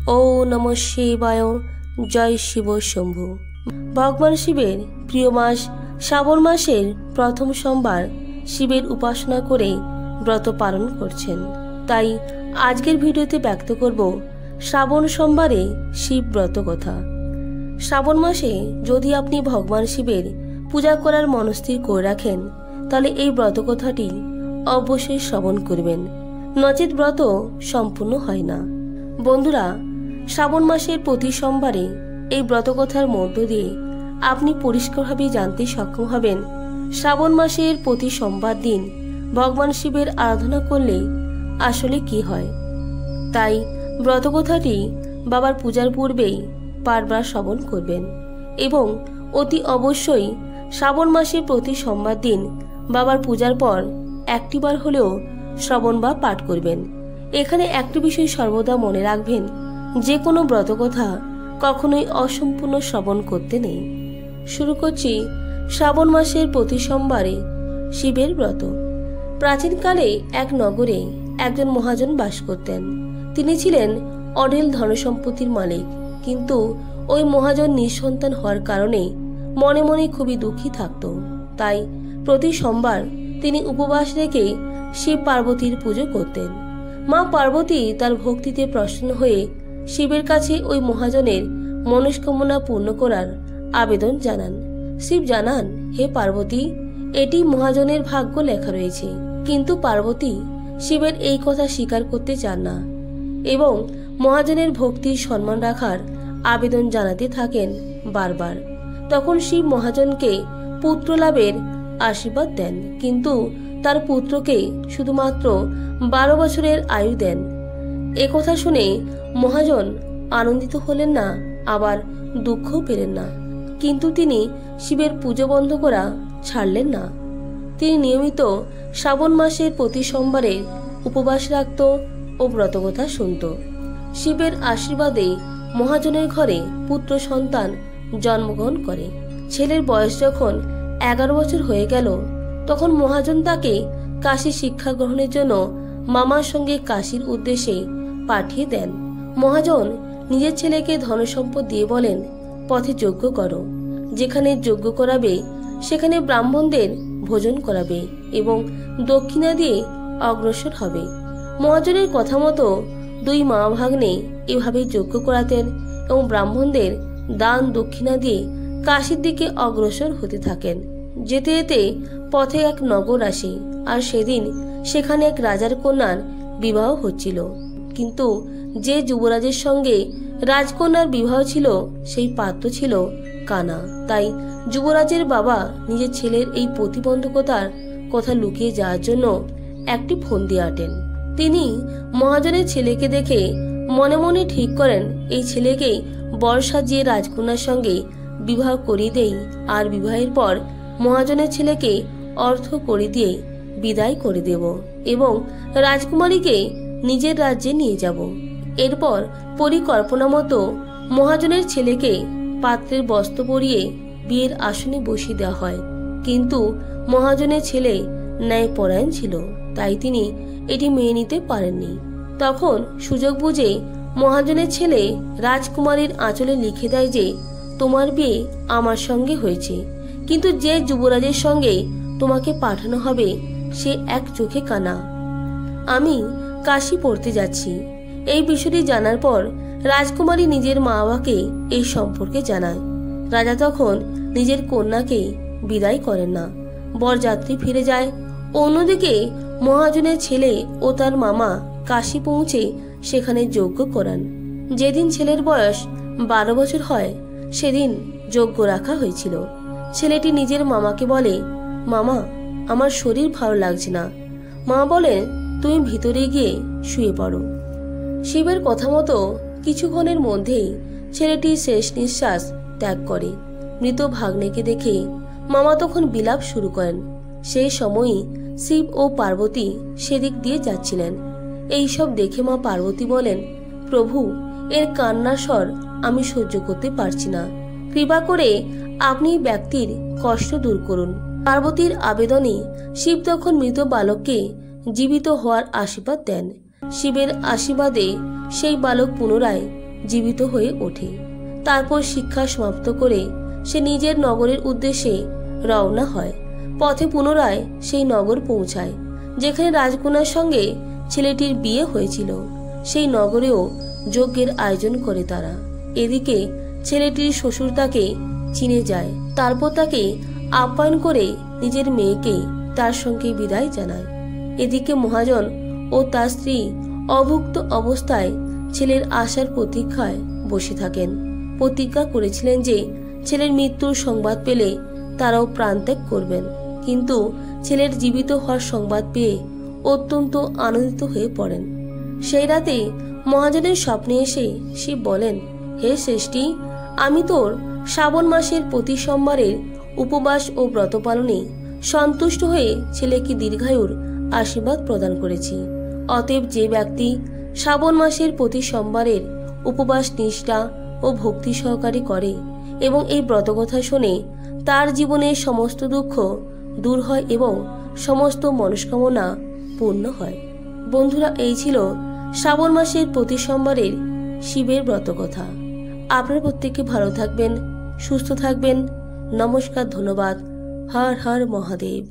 ओम नमः शिवाय। जय शिव शंभु। भगवान शिवेर प्रिय मास श्रावण मासेर प्रथम सोमवार शिवेर उपासना करे व्रत पालन करछेन। ताई आजकेर भिडियोते व्यक्त करब श्रावण सोमवारे शिव व्रत कथा। श्रावण मासे यदि आपनी भगवान शिवेर पूजा करार मनस्थिर करे राखेन ताहले एई व्रत कथाटी अवश्यई श्रवण करबेन, नचेत व्रत सम्पूर्ण हय ना। बंधुरा, श्रावण मासेर प्रति सोमवारे এই ব্রতকথার মধ্য দিয়ে আপনি পরিষ্কারভাবে জানতে সক্ষম হবেন শ্রাবণ মাসের প্রতি সোমবার দিন ভগবান শিবের আরাধনা করলে আসলে কি হয়। তাই ব্রতকথাটি বাবার পূজার পূর্বেই বারবার শ্রবণ করবেন এবং অতি অবশ্যই শ্রাবণ মাসের প্রতি সোমবার দিন বাবার পূজার পর একটিবার হলেও শ্রবণ বা পাঠ করবেন। এখানে একটি বিষয় সর্বদা মনে রাখবেন, যে কোনো ব্রতকথা কখনোই অসম্পূর্ণ শ্রবণ করতে নেই। শুরু করছি শ্রাবণ মাসের প্রতি সোমবারে শিবের ব্রত। প্রাচীনকালে এক নগরে একজন মহাজন বাস করতেন। তিনি ছিলেন অঢেল ধনসম্পত্তির মালিক, কিন্তু ওই মহাজন নিঃসন্তান হওয়ার কারণে মনে মনে খুবই দুঃখী থাকত। তাই প্রতি সোমবার তিনি উপবাস রেখে শিব পার্বতীর পুজো করতেন। মা পার্বতী তার ভক্তিতে প্রসন্ন হয়ে শিবের কাছে ওই মহাজনের মনস্কামনা পূর্ণ করার আবেদন জানান। শিব জানান, হে পার্বতী, এটি মহাজনের ভাগ্য লেখা রয়েছে। কিন্তু পার্বতী শিবের এই কথা স্বীকার করতে চান না এবং মহাজনের ভক্তির সম্মান রাখার আবেদন জানাতে থাকেন বারবার। তখন শিব মহাজনকে পুত্র লাভের আশীর্বাদ দেন, কিন্তু তার পুত্রকে শুধুমাত্র 12 বছরের আয়ু দেন। একথা শুনে মহাজন আনন্দিত হলেন না, আবার দুঃখও পেলেন না। কিন্তু তিনি শিবের পুজো বন্ধ করা ছাড়লেন না। তিনি নিয়মিত শ্রাবণ মাসের প্রতি সোমবারে উপবাস রাখত ও ব্রতকথা শুনত। শিবের আশীর্বাদে মহাজনের ঘরে পুত্র সন্তান জন্মগ্রহণ করে। ছেলের বয়স যখন 11 বছর হয়ে গেল, তখন মহাজন তাকে কাশী শিক্ষা গ্রহণের জন্য মামার সঙ্গে কাশীর উদ্দেশ্যে পাঠিয়ে দেন। মহাজন নিজের ছেলেকে ধনসম্পদ দিয়ে বলেন, পথে যজ্ঞ করো, যেখানে যজ্ঞ করাবে সেখানে ব্রাহ্মণদের ভোজন করাবে এবং দক্ষিণা দিয়ে অগ্রসর হবে। মহাজনের কথা মতো দুই মা ভাগ্নে এভাবে যজ্ঞ করাতেন এবং ব্রাহ্মণদের দান দক্ষিণা দিয়ে কাশীর দিকে অগ্রসর হতে থাকেন। যেতে যেতে পথে এক নগর আসে, আর সেদিন সেখানে এক রাজার কন্যার বিবাহ হচ্ছিল। কিন্তু যে যুবরাজের সঙ্গে রাজকন্যার বিবাহ ছিল সেই পাত্র ছিল কানা। তাই যুবরাজের বাবা নিজের ছেলের এই প্রতিবন্ধকতার কথা লুকিয়ে যাওয়ার জন্য একটি ফন্দি আঁটেন। তিনি মহাজনের ছেলেকে দেখে মনে মনে ঠিক করেন, এই ছেলেকে বর সাজিয়ে রাজকন্যার সঙ্গে বিবাহ করিয়ে দেই, আর বিবাহের পর মহাজনের ছেলেকে অর্থ করে দিয়ে বিদায় করে দেব এবং রাজকুমারীকে নিজের রাজ্যে নিয়ে যাব। এরপর পরিকল্পনা মতো মহাজনের ছেলেকে পাত্রের বস্ত্র পরিয়ে বিয়ের আসনে বসিয়ে দেওয়া হয়। কিন্তু মহাজনের ছেলে ন্যায়পরায়ণ ছিল, তাই তিনি এটি মেনে নিতে পারেননি। তখন সুযোগ বুঝে মহাজনের ছেলে রাজকুমারীর আঁচলে লিখে দেয় যে, তোমার বিয়ে আমার সঙ্গে হয়েছে, কিন্তু যে যুবরাজের সঙ্গে তোমাকে পাঠানো হবে সে এক চোখে কানা। আমি কাশী পড়তে যাচ্ছি। এই বিষয়টি জানার পর রাজকুমারী নিজের মা বাবাকে এই সম্পর্কে জানায়। রাজা তখন নিজের কন্যাকে বিদায় করেন না, বরযাত্রী ফিরে যায়। অন্যদিকে মহাজনের ছেলে ও তার মামা কাশী পৌঁছে সেখানে যজ্ঞ করান। যেদিন ছেলের বয়স 12 বছর হয় সেদিন যজ্ঞ রাখা হয়েছিল। ছেলেটি নিজের মামাকে বলে, মামা, আমার শরীর ভালো লাগছে না। মা বলেন, তুমি ভিতরে গিয়ে শুয়ে পড়ো। শিবের কথা মতো কিছুক্ষণের মধ্যেই ছেলেটি শেষ নিঃশ্বাস ত্যাগ করে। মৃত ভাগ্নেকে দেখে মামা তখন বিলাপ শুরু করেন। সেই সময়ই শিব ও পার্বতী সেদিক দিয়ে যাচ্ছিলেন। এইসব দেখে মা পার্বতী বলেন, প্রভু, এর কান্নার স্বর আমি সহ্য করতে পারছি না, কৃপা করে আপনি ব্যক্তির কষ্ট দূর করুন। পার্বতীর আবেদনে শিব তখন মৃত বালককে জীবিত হওয়ার আশীর্বাদ দেন। শিবের আশীর্বাদে সেই বালক পুনরায় জীবিত হয়ে ওঠে। তারপর শিক্ষা সমাপ্ত করে সে নিজের নগরের উদ্দেশ্যে রওনা হয়। পথে পুনরায় সেই নগর পৌঁছায় যেখানে রাজকন্যার সঙ্গে ছেলেটির বিয়ে হয়েছিল। সেই নগরেও যজ্ঞের আয়োজন করে তারা। এদিকে ছেলেটির শ্বশুর তাকে চিনে যায়, তারপর তাকে আপ্যায়ন করে নিজের মেয়েকে তার সঙ্গে বিদায় জানায়। এদিকে মহাজন ও তার স্ত্রী অভুক্ত অবস্থায় ছেলের আসার প্রতীক্ষায় বসে থাকেন। প্রতিজ্ঞা করেছিলেন যে ছেলের মৃত্যুর সংবাদ পেলে তারাও প্রাণত্যাগ করবেন। কিন্তু ছেলের জীবিত হওয়ার সংবাদ পেয়ে অত্যন্ত আনন্দিত হয়ে পড়েন। সেই রাতে মহাজনের স্বপ্নে এসে শিব বলেন, হে শ্রেষ্ঠী, আমি তোর শ্রাবণ মাসের প্রতি সোমবারের উপবাস ও ব্রত পালনে সন্তুষ্ট হয়ে ছেলেকে দীর্ঘায়ুর আশীর্বাদ প্রদান করেছি। অতএব যে ব্যক্তি শ্রাবণ মাসের প্রতি সোমবারের উপবাস নিষ্ঠা ও ভক্তি সহকারে করে এবং এই ব্রতকথা শোনে, তার জীবনের সমস্ত দুঃখ দূর হয় এবং সমস্ত মনস্কামনা পূর্ণ হয়। বন্ধুরা, এই ছিল শ্রাবণ মাসের প্রতি সোমবারের শিবের ব্রতকথা। আপনারা প্রত্যেকে ভালো থাকবেন, সুস্থ থাকবেন। নমস্কার, ধন্যবাদ। হর হর মহাদেব।